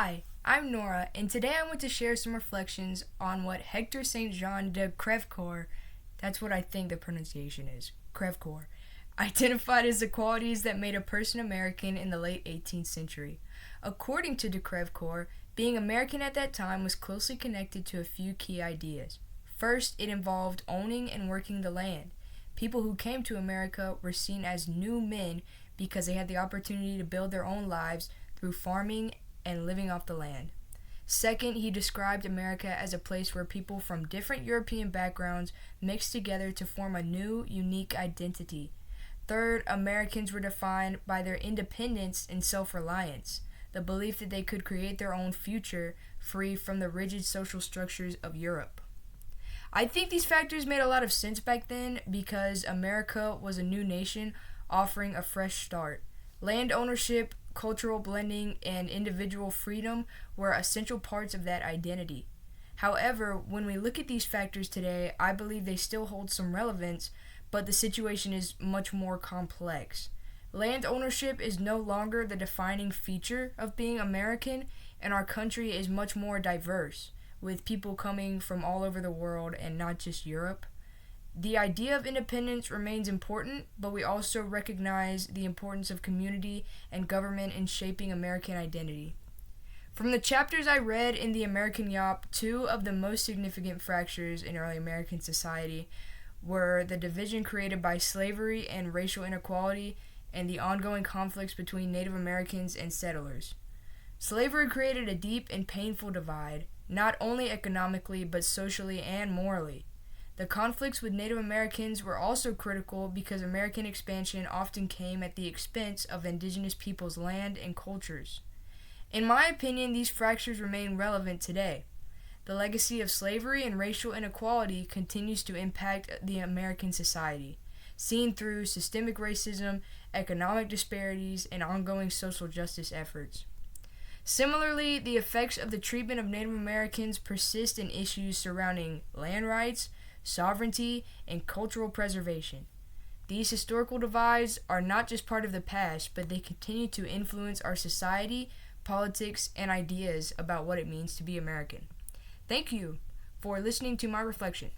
Hi, I'm Nourah, and today I want to share some reflections on what Hector St. Jean de Crevecoeur, that's what I think the pronunciation is, Crevecoeur, identified as the qualities that made a person American in the late 18th century. According to de Crevecoeur, being American at that time was closely connected to a few key ideas. First, it involved owning and working the land. People who came to America were seen as new men because they had the opportunity to build their own lives through farming and living off the land. Second, he described America as a place where people from different European backgrounds mixed together to form a new, unique identity. Third, Americans were defined by their independence and self-reliance, the belief that they could create their own future free from the rigid social structures of Europe. I think these factors made a lot of sense back then because America was a new nation offering a fresh start. Land ownership, cultural blending, and individual freedom were essential parts of that identity. However, when we look at these factors today, I believe they still hold some relevance, but the situation is much more complex. Land ownership is no longer the defining feature of being American, and our country is much more diverse, with people coming from all over the world and not just Europe. The idea of independence remains important, but we also recognize the importance of community and government in shaping American identity. From the chapters I read in The American Yop, two of the most significant fractures in early American society were the division created by slavery and racial inequality and the ongoing conflicts between Native Americans and settlers. Slavery created a deep and painful divide, not only economically but socially and morally. The conflicts with Native Americans were also critical because American expansion often came at the expense of indigenous peoples' land and cultures. In my opinion, these fractures remain relevant today. The legacy of slavery and racial inequality continues to impact the American society, seen through systemic racism, economic disparities, and ongoing social justice efforts. Similarly, the effects of the treatment of Native Americans persist in issues surrounding land rights, sovereignty, and cultural preservation. These historical divides are not just part of the past, but they continue to influence our society, politics, and ideas about what it means to be American. Thank you for listening to my reflection.